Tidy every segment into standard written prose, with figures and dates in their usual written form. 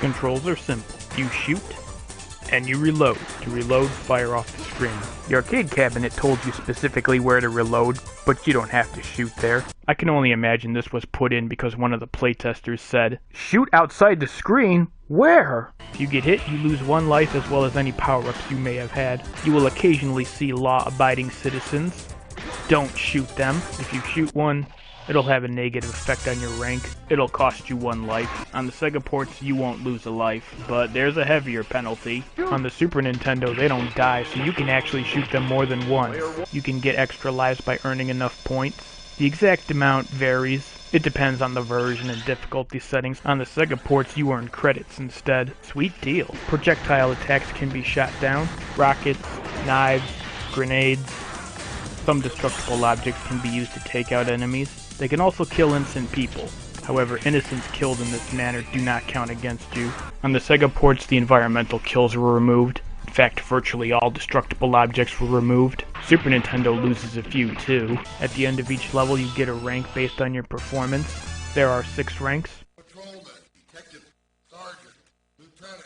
controls are simple. You shoot, and you reload. To reload, fire off the screen. The arcade cabinet told you specifically where to reload, but you don't have to shoot there. I can only imagine this was put in because one of the playtesters said, "Shoot outside the screen? Where?" If you get hit, you lose 1 life as well as any power-ups you may have had. You will occasionally see law-abiding citizens. Don't shoot them. If you shoot one, it'll have a negative effect on your rank. It'll cost you 1 life. On the Sega ports, you won't lose a life, but there's a heavier penalty. On the Super Nintendo, they don't die, so you can actually shoot them more than once. You can get extra lives by earning enough points. The exact amount varies. It depends on the version and difficulty settings. On the Sega ports, you earn credits instead. Sweet deal. Projectile attacks can be shot down. Rockets, knives, grenades. Some destructible objects can be used to take out enemies. They can also kill innocent people. However, innocents killed in this manner do not count against you. On the Sega ports, the environmental kills were removed. In fact, virtually all destructible objects were removed. Super Nintendo loses a few too. At the end of each level, you get a rank based on your performance. There are 6 ranks. Patrolman, detective, sergeant, lieutenant,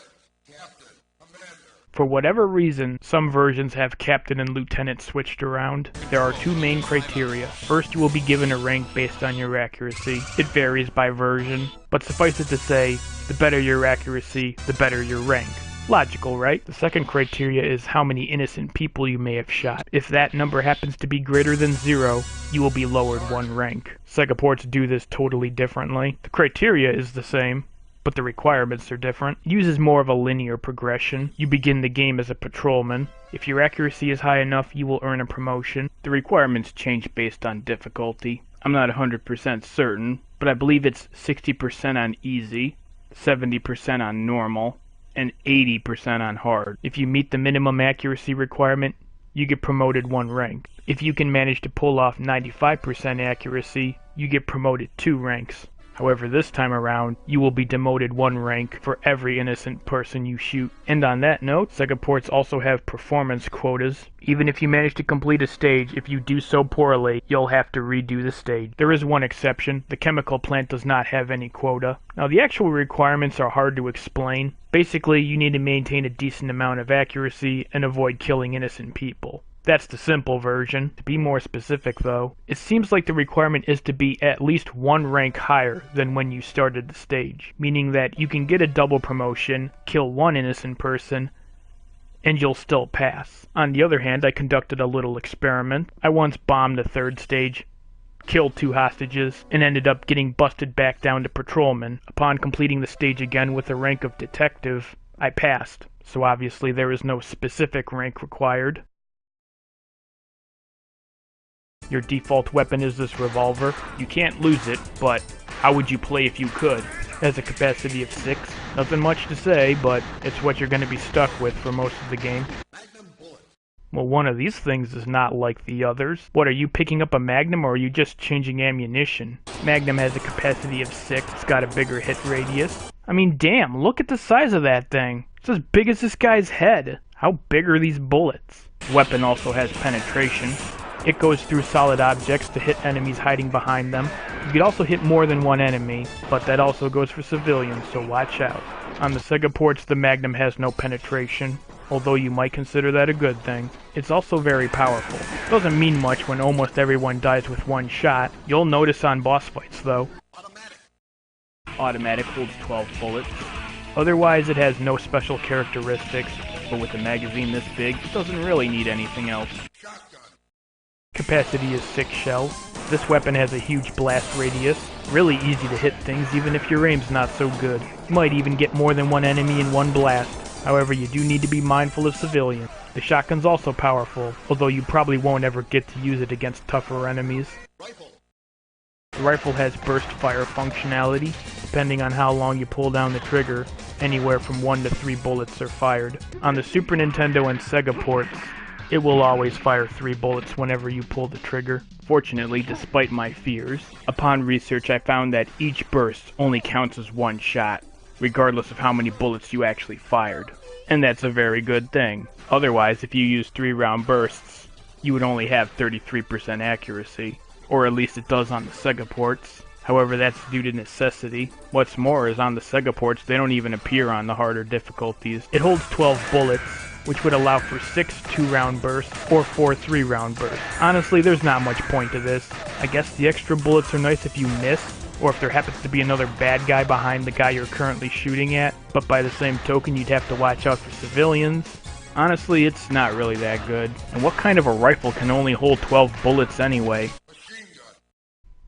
captain, commander. For whatever reason, some versions have Captain and Lieutenant switched around. There are 2 main criteria. First, you will be given a rank based on your accuracy. It varies by version, but suffice it to say, the better your accuracy, the better your rank. Logical, right? The second criteria is how many innocent people you may have shot. If that number happens to be greater than 0, you will be lowered 1 rank. Sega ports do this totally differently. The criteria is the same, but the requirements are different. It uses more of a linear progression. You begin the game as a patrolman. If your accuracy is high enough, you will earn a promotion. The requirements change based on difficulty. I'm not 100% certain, but I believe it's 60% on easy, 70% on normal, and 80% on hard. If you meet the minimum accuracy requirement, you get promoted 1 rank. If you can manage to pull off 95% accuracy, you get promoted 2 ranks. However, this time around, you will be demoted 1 rank for every innocent person you shoot. And on that note, Sega ports also have performance quotas. Even if you manage to complete a stage, if you do so poorly, you'll have to redo the stage. There is one exception. The chemical plant does not have any quota. Now, the actual requirements are hard to explain. Basically, you need to maintain a decent amount of accuracy and avoid killing innocent people. That's the simple version. To be more specific though, it seems like the requirement is to be at least 1 rank higher than when you started the stage, meaning that you can get a double promotion, kill 1 innocent person, and you'll still pass. On the other hand, I conducted a little experiment. I once bombed the 3rd stage, killed 2 hostages, and ended up getting busted back down to patrolman. Upon completing the stage again with the rank of detective, I passed, so obviously there is no specific rank required. Your default weapon is this revolver. You can't lose it, but how would you play if you could? It has a capacity of 6. Nothing much to say, but it's what you're going to be stuck with for most of the game. Well, one of these things is not like the others. What, are you picking up a Magnum or are you just changing ammunition? Magnum has a capacity of 6. It's got a bigger hit radius. I mean, damn, look at the size of that thing. It's as big as this guy's head. How big are these bullets? The weapon also has penetration. It goes through solid objects to hit enemies hiding behind them. You could also hit more than 1 enemy, but that also goes for civilians, so watch out. On the Sega ports, the Magnum has no penetration, although you might consider that a good thing. It's also very powerful. It doesn't mean much when almost everyone dies with 1 shot. You'll notice on boss fights, though. Automatic holds 12 bullets. Otherwise, it has no special characteristics, but with a magazine this big, it doesn't really need anything else. Capacity is 6 shells. This weapon has a huge blast radius. Really easy to hit things even if your aim's not so good. You might even get more than 1 enemy in 1 blast. However, you do need to be mindful of civilians. The shotgun's also powerful, although you probably won't ever get to use it against tougher enemies. The rifle has burst fire functionality. Depending on how long you pull down the trigger, anywhere from 1 to 3 bullets are fired. On the Super Nintendo and Sega ports, it will always fire 3 bullets whenever you pull the trigger. Fortunately, despite my fears, upon research I found that each burst only counts as 1 shot, regardless of how many bullets you actually fired. And that's a very good thing. Otherwise, if you use 3-round bursts, you would only have 33% accuracy. Or at least it does on the Sega ports. However, that's due to necessity. What's more is on the Sega ports, they don't even appear on the harder difficulties. It holds 12 bullets, which would allow for 6 2-round bursts or 4 3-round bursts. Honestly, there's not much point to this. I guess the extra bullets are nice if you miss, or if there happens to be another bad guy behind the guy you're currently shooting at, but by the same token, you'd have to watch out for civilians. Honestly, it's not really that good. And what kind of a rifle can only hold 12 bullets anyway?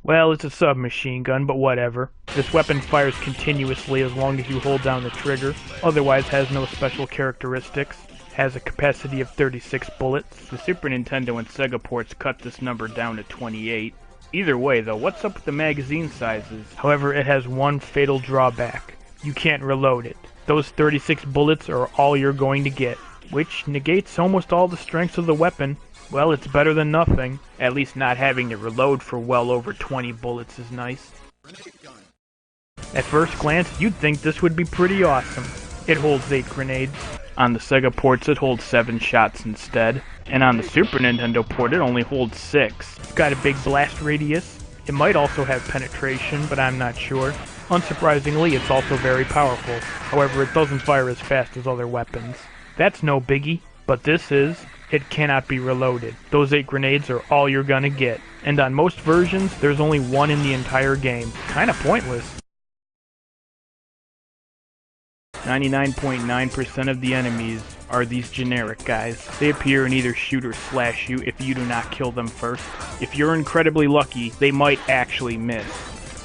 Well, it's a submachine gun, but whatever. This weapon fires continuously as long as you hold down the trigger, otherwise has no special characteristics. Has a capacity of 36 bullets. The Super Nintendo and Sega ports cut this number down to 28. Either way though, what's up with the magazine sizes? However, it has one fatal drawback. You can't reload it. Those 36 bullets are all you're going to get, which negates almost all the strengths of the weapon. Well, it's better than nothing. At least not having to reload for well over 20 bullets is nice. At first glance, you'd think this would be pretty awesome. It holds 8 grenades. On the Sega ports, it holds 7 shots instead. And on the Super Nintendo port, it only holds 6. It's got a big blast radius. It might also have penetration, but I'm not sure. Unsurprisingly, it's also very powerful. However, it doesn't fire as fast as other weapons. That's no biggie, but this is. It cannot be reloaded. Those 8 grenades are all you're gonna get. And on most versions, there's only one in the entire game. Kinda pointless. 99.9% of the enemies are these generic guys. They appear and either shoot or slash you if you do not kill them first. If you're incredibly lucky, they might actually miss.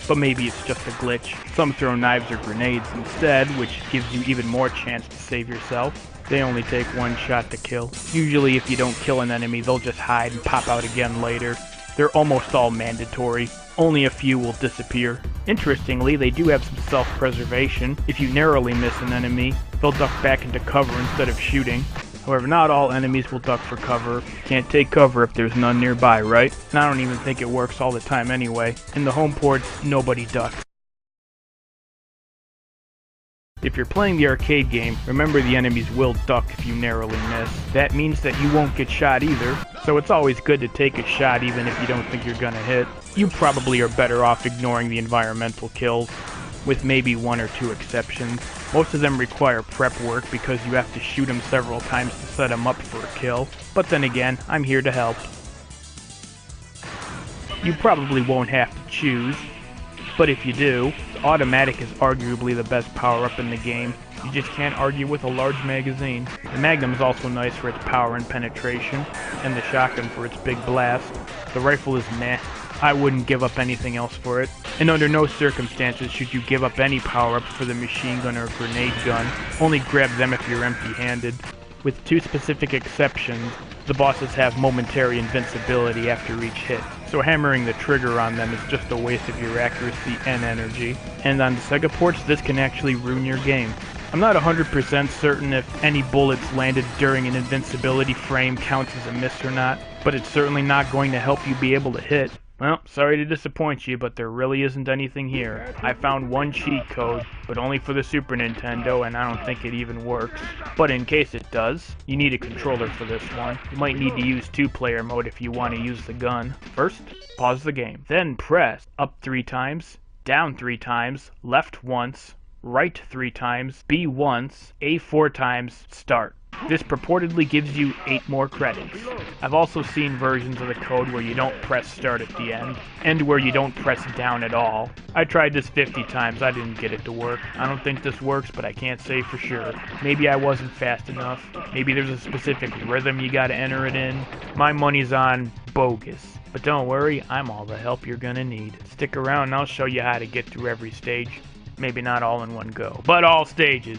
But maybe it's just a glitch. Some throw knives or grenades instead, which gives you even more chance to save yourself. They only take 1 shot to kill. Usually if you don't kill an enemy, they'll just hide and pop out again later. They're almost all mandatory. Only a few will disappear. Interestingly, they do have some self-preservation. If you narrowly miss an enemy, they'll duck back into cover instead of shooting. However, not all enemies will duck for cover. Can't take cover if there's none nearby, right? And I don't even think it works all the time anyway. In the home ports, nobody ducks. If you're playing the arcade game, remember the enemies will duck if you narrowly miss. That means that you won't get shot either, so it's always good to take a shot even if you don't think you're gonna hit. You probably are better off ignoring the environmental kills, with maybe 1 or 2 exceptions. Most of them require prep work because you have to shoot them several times to set them up for a kill, but then again, I'm here to help. You probably won't have to choose, but if you do, the automatic is arguably the best power-up in the game. You just can't argue with a large magazine. The Magnum is also nice for its power and penetration, and the shotgun for its big blast. The rifle is meh. I wouldn't give up anything else for it. And under no circumstances should you give up any power-ups for the machine gun or grenade gun. Only grab them if you're empty-handed. With 2 specific exceptions, the bosses have momentary invincibility after each hit, so hammering the trigger on them is just a waste of your accuracy and energy. And on the Sega ports, this can actually ruin your game. I'm not 100% certain if any bullets landed during an invincibility frame counts as a miss or not, but it's certainly not going to help you be able to hit. Well, sorry to disappoint you, but there really isn't anything here. I found 1 cheat code, but only for the Super Nintendo, and I don't think it even works. But in case it does, you need a controller for this one. You might need to use 2-player mode if you want to use the gun. First, pause the game. Then press up 3 times, down 3 times, left once, right 3 times, B once, A 4 times, start. This purportedly gives you 8 more credits. I've also seen versions of the code where you don't press start at the end, and where you don't press down at all. I tried this 50 times, I didn't get it to work. I don't think this works, but I can't say for sure. Maybe I wasn't fast enough. Maybe there's a specific rhythm you gotta enter it in. My money's on bogus. But don't worry, I'm all the help you're gonna need. Stick around and I'll show you how to get through every stage. Maybe not all in one go, but all stages.